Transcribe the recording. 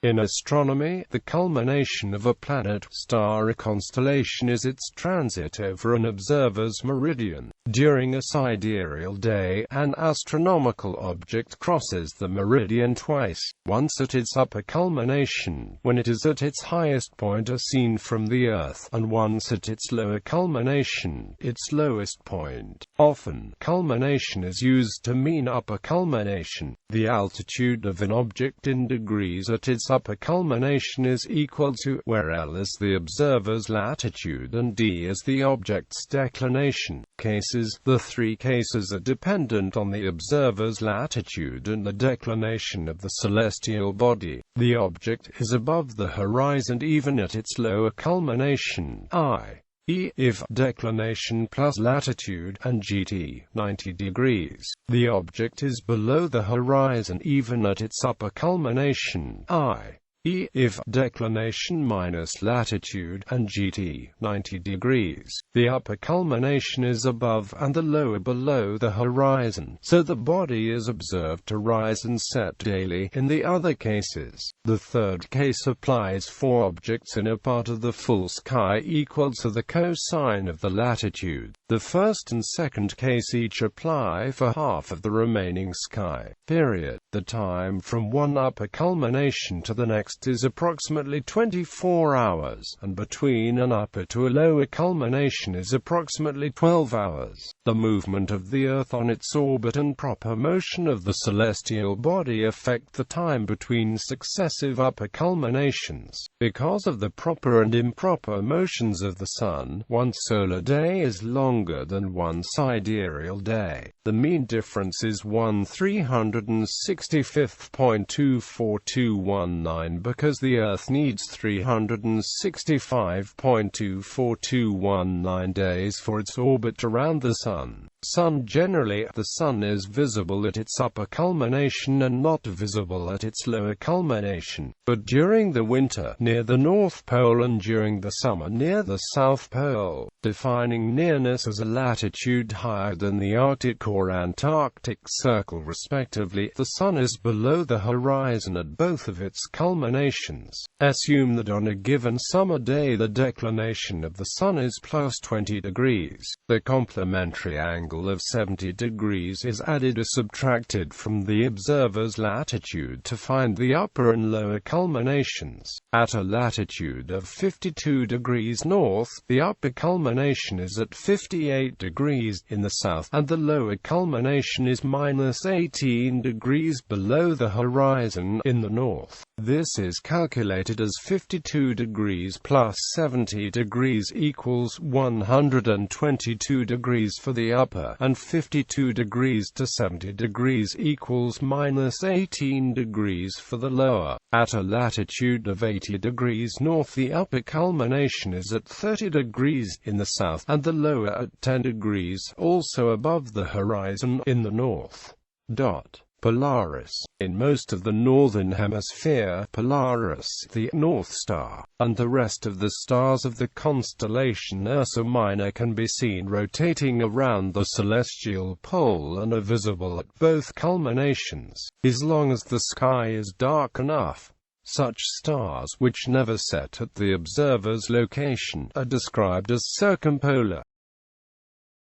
In astronomy, the culmination of a planet, star or constellation is its transit over an observer's meridian. During a sidereal day, an astronomical object crosses the meridian twice, once at its upper culmination, when it is at its highest point as seen from the Earth, and once at its lower culmination, its lowest point. Often, culmination is used to mean upper culmination. The altitude of an object in degrees at its upper culmination is equal to, where L is the observer's latitude and D is the object's declination. Cases: the three cases are dependent on the observer's latitude and the declination of the celestial body. The object is above the horizon even at its lower culmination, i.e. if declination plus latitude and GT 90 degrees. The object is below the horizon even at its upper culmination, i.e. if declination minus latitude and GT 90 degrees. The upper culmination is above and the lower below the horizon, so the body is observed to rise and set daily. In the other cases, the third case applies for objects in a part of the full sky equal to the cosine of the latitude. The first and second case each apply for half of the remaining sky. Period. The time from one upper culmination to the next is approximately 24 hours, and between an upper to a lower culmination is approximately 12 hours. The movement of the Earth on its orbit and proper motion of the celestial body affect the time between successive upper culminations. Because of the proper and improper motions of the Sun, one solar day is longer than one sidereal day. The mean difference is 1/365.24219 because the Earth needs 365.24219 days for its orbit around the Sun. Generally, the Sun is visible at its upper culmination and not visible at its lower culmination, but during the winter, near the North Pole, and during the summer, near the South Pole, defining nearness as a latitude higher than the Arctic or Antarctic Circle respectively. The Sun is below the horizon at both of its culminations. Assume that on a given summer day the declination of the Sun is plus 20 degrees. The complementary angle of 70 degrees is added or subtracted from the observer's latitude to find the upper and lower culminations. At a latitude of 52 degrees north, the upper culmination is at 58 degrees in the south, and the lower culmination is minus 18 degrees below the horizon in the north. This is calculated as 52 degrees plus 70 degrees equals 122 degrees for the upper, and 52 degrees to 70 degrees equals minus 18 degrees for the lower. At a latitude of 80 degrees north, the upper culmination is at 30 degrees in the south, and the lower at 10 degrees, also above the horizon, in the north. Polaris. In most of the northern hemisphere, Polaris, the North Star, and the rest of the stars of the constellation Ursa Minor can be seen rotating around the celestial pole and are visible at both culminations, as long as the sky is dark enough. Such stars, which never set at the observer's location, are described as circumpolar.